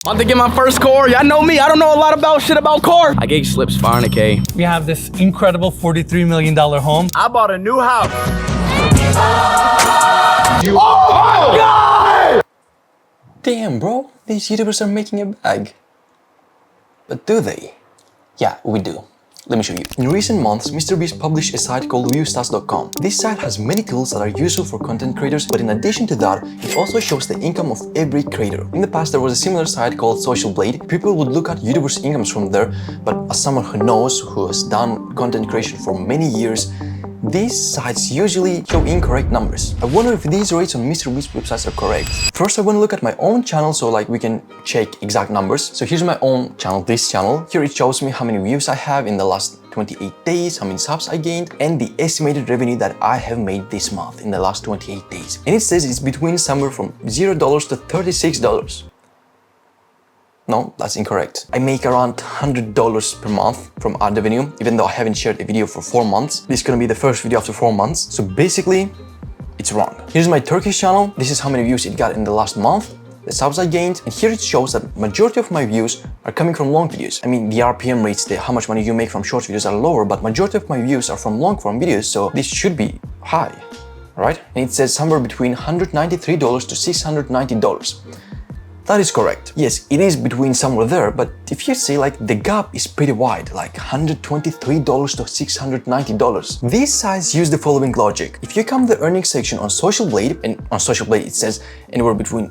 About to get my first core. Y'all know me. I don't know a lot about shit about core. I gave slips 500K. We have this incredible $43 million home. I bought a new house. Oh my God! Damn, bro. These YouTubers are making a bag. But do they? Yeah, we do. Let me show you. In recent months, MrBeast published a site called Viewstats.com. This site has many tools that are useful for content creators, but in addition to that, it also shows the income of every creator. In the past, there was a similar site called Social Blade. People would look at YouTubers' incomes from there, but as someone who knows, who has done content creation for many years, these sites usually show incorrect numbers. I wonder if these rates on MrBeast websites are correct. First, I want to look at my own channel so we can check exact numbers. So here's my own channel, this channel. Here it shows me how many views I have in the last 28 days, how many subs I gained, and the estimated revenue that I have made this month in the last 28 days. And it says it's between somewhere from $0 to $36. No, that's incorrect. I make around $100 per month from ad revenue, even though I haven't shared a video for 4 months. This is gonna be the first video after 4 months. So basically, it's wrong. Here's my Turkish channel. This is how many views it got in the last month, the subs I gained, and here it shows that majority of my views are coming from long videos. I mean, the RPM rates, how much money you make from short videos are lower, but majority of my views are from long form videos, so this should be high, right? And it says somewhere between $193 to $690. That is correct. Yes, it is between somewhere there, but if you see the gap is pretty wide, like $123 to $690. These sites use the following logic. If you come to the earnings section on Social Blade, and on Social Blade it says anywhere between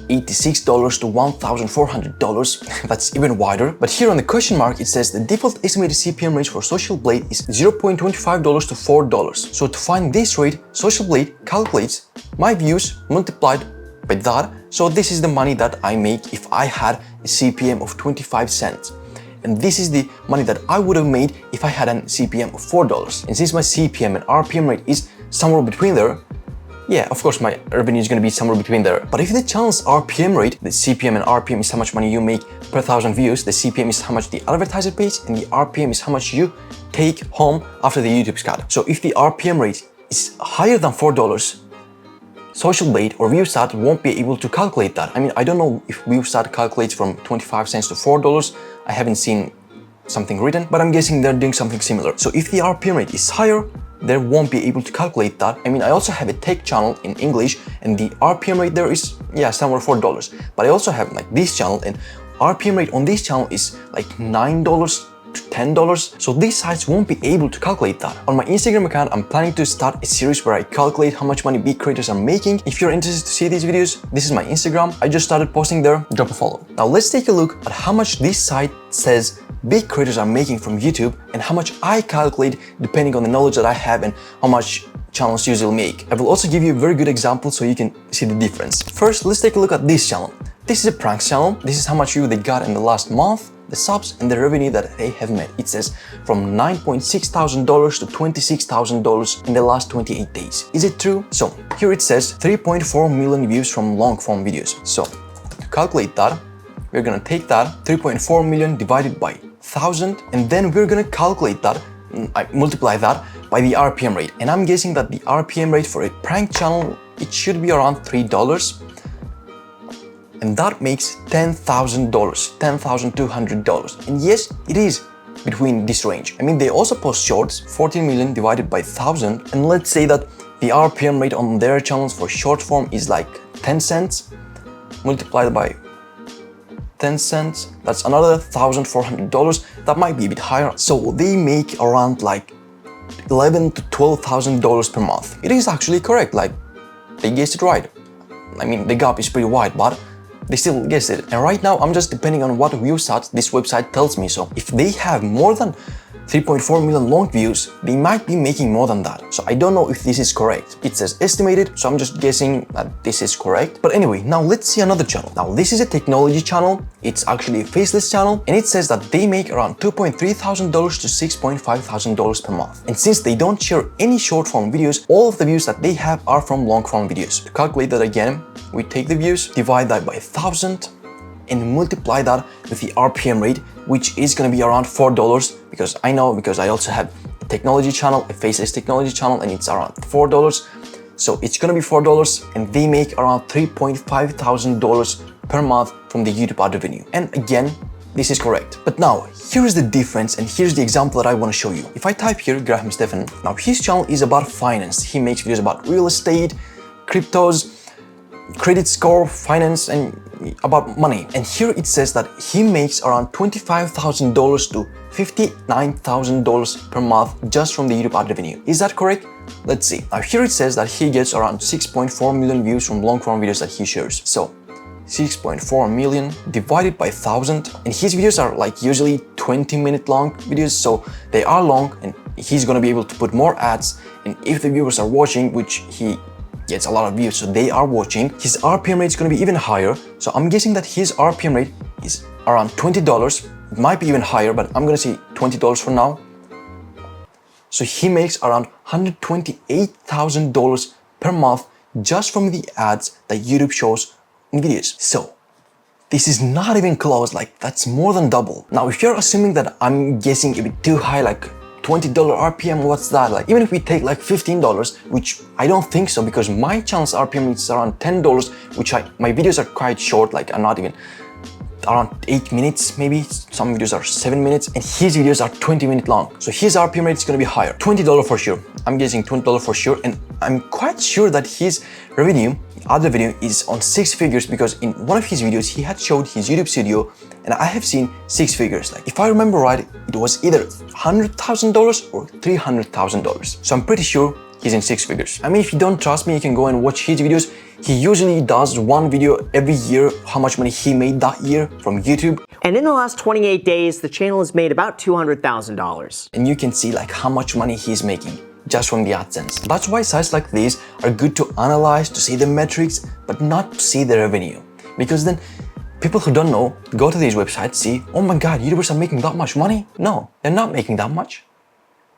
$86 to $1,400, that's even wider. But here on the question mark, it says the default estimated CPM range for Social Blade is $0.25 to $4. So to find this rate, Social Blade calculates my views multiplied by that. So this is the money that I make if I had a CPM of 25 cents. And this is the money that I would have made if I had a CPM of $4. And since my CPM and RPM rate is somewhere between there, yeah, of course my revenue is going to be somewhere between there. But if the channel's RPM rate, the CPM and RPM is how much money you make per 1,000 views, the CPM is how much the advertiser pays, and the RPM is how much you take home after the YouTube's cut. So if the RPM rate is higher than $4, Social Blade or Viewstat won't be able to calculate that. I mean, I don't know if Viewstat calculates from 25 cents to $4. I haven't seen something written, but I'm guessing they're doing something similar. So if the RPM rate is higher, they won't be able to calculate that. I mean, I also have a tech channel in English, and the RPM rate there is, yeah, somewhere $4. But I also have this channel, and RPM rate on this channel is $9 to $10. So these sites won't be able to calculate that. On my Instagram account, I'm planning to start a series where I calculate how much money big creators are making. If you're interested to see these videos, this is my Instagram. I just started posting there. Drop a follow. Now let's take a look at how much this site says big creators are making from YouTube and how much I calculate depending on the knowledge that I have and how much channels usually make. I will also give you a very good example so you can see the difference. First, let's take a look at this channel. This is a pranks channel. This is how much view they got in the last month, the subs, and the revenue that they have made. It says from $9.6 thousand to $26,000 in the last 28 days. Is it true? So here it says 3.4 million views from long form videos. So to calculate that, we're gonna take that 3.4 million divided by 1,000, and then we're gonna calculate that, multiply that by the RPM rate. And I'm guessing that the RPM rate for a prank channel, it should be around $3. And that makes $10,000, $10,200. And yes, it is between this range. I mean, they also post shorts, 14 million divided by 1,000. And let's say that the RPM rate on their channels for short form is 10 cents multiplied by 10 cents. That's another $1,400. That might be a bit higher. So they make around $11,000 to $12,000 per month. It is actually correct. They guessed it right. I mean, the gap is pretty wide, but they still guessed it. And right now, I'm just depending on what Viewstats, this website, tells me. So if they have more than 3.4 million long views, they might be making more than that. So I don't know if this is correct. It says estimated, so I'm just guessing that this is correct. But anyway, now let's see another channel. Now this is a technology channel. It's actually a faceless channel, and it says that they make around $2.3 thousand to $6.5 thousand per month. And since they don't share any short form videos, all of the views that they have are from long form videos. To calculate that again, we take the views, divide that by 1,000, and multiply that with the RPM rate, which is going to be around $4, because I know, because I also have a technology channel, a faceless technology channel, and it's around $4. So it's going to be $4, and they make around $3.5 thousand per month from the YouTube ad revenue. And again, this is correct. But now, here is the difference and here's the example that I want to show you. If I type here, Graham Stephan, now his channel is about finance. He makes videos about real estate, cryptos, credit score, finance, and about money. And here it says that he makes around $25,000 to $59,000 per month just from the YouTube ad revenue. Is that correct? Let's see. Now here it says that he gets around 6.4 million views from long form videos that he shares. So 6.4 million divided by 1,000, and his videos are like usually 20-minute long videos, so they are long and he's gonna be able to put more ads. And if the viewers are watching, which he gets a lot of views, so they are watching, his RPM rate is going to be even higher. So I'm guessing that his RPM rate is around $20. It might be even higher, but I'm going to say $20 for now. So he makes around $128,000 per month just from the ads that YouTube shows in videos. So this is not even close, like that's more than double. Now, if you're assuming that I'm guessing a bit too high, like $20 RPM, what's that? Like, even if we take like $15, which I don't think so, because my channel's RPM is around $10, which my videos are quite short, like I'm not even around 8 minutes, maybe some videos are 7 minutes, and his videos are 20-minute long. So his RPM rate is going to be higher. $20 for sure. I'm guessing $20 for sure, and I'm quite sure that his revenue, ad revenue, is on 6 figures, because in one of his videos he had showed his YouTube studio, and I have seen 6 figures. Like, if I remember right, it was either $100,000 or $300,000. So I'm pretty sure he's in 6 figures. I mean, if you don't trust me, you can go and watch his videos. He usually does one video every year, how much money he made that year from YouTube. And in the last 28 days, the channel has made about $200,000. And you can see like how much money he's making just from the AdSense. That's why sites like these are good to analyze, to see the metrics, but not to see the revenue. Because then people who don't know go to these websites, see, oh my God, YouTubers are making that much money. No, they're not making that much.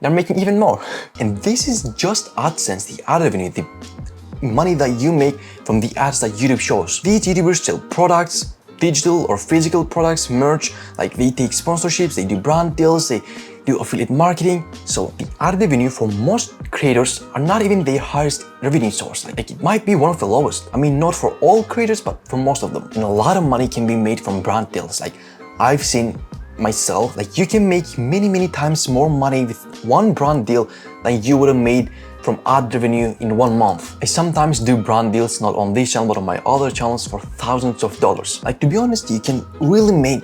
They're making even more. And this is just AdSense, the ad revenue, the money that you make from the ads that YouTube shows. These YouTubers sell products, digital or physical products, merch, like they take sponsorships, they do brand deals, they do affiliate marketing. So the ad revenue for most creators are not even their highest revenue source. Like it might be one of the lowest. I mean, not for all creators, but for most of them. And a lot of money can be made from brand deals. Like I've seen myself, like you can make many times more money with one brand deal than you would have made from ad revenue in 1 month. I sometimes do brand deals, not on this channel, but on my other channels, for thousands of dollars. Like, to be honest, you can really make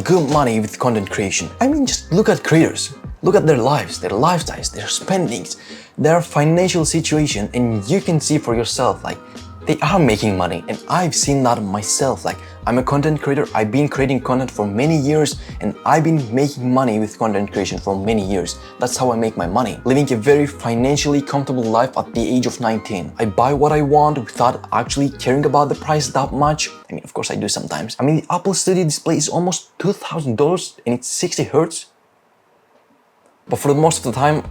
good money with content creation. I mean, just look at creators. Look at their lives, their lifestyles, their spendings, their financial situation, and you can see for yourself, like, they are making money, and I've seen that myself. Like, I'm a content creator, I've been creating content for many years, and I've been making money with content creation for many years. That's how I make my money. Living a very financially comfortable life at the age of 19. I buy what I want without actually caring about the price that much. I mean, of course I do sometimes. I mean, the Apple Studio display is almost $2,000 and it's 60 Hertz. But for the most of the time,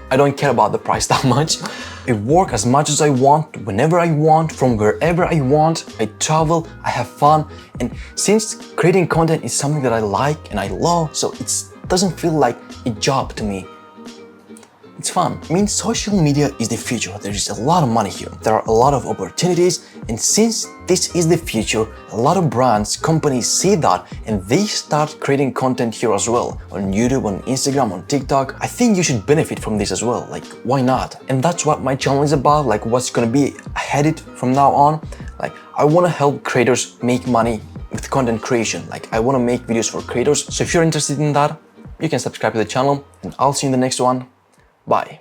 I don't care about the price that much. I work as much as I want, whenever I want, from wherever I want. I travel, I have fun, and since creating content is something that I like and I love, so it doesn't feel like a job to me. It's fun. I mean, social media is the future. There is a lot of money here. There are a lot of opportunities, and since this is the future, a lot of brands, companies see that and they start creating content here as well. On YouTube, on Instagram, on TikTok. I think you should benefit from this as well. Like, why not? And that's what my channel is about, like what's gonna be headed from now on. Like, I wanna help creators make money with content creation. Like, I wanna make videos for creators. So if you're interested in that, you can subscribe to the channel, and I'll see you in the next one. Bye.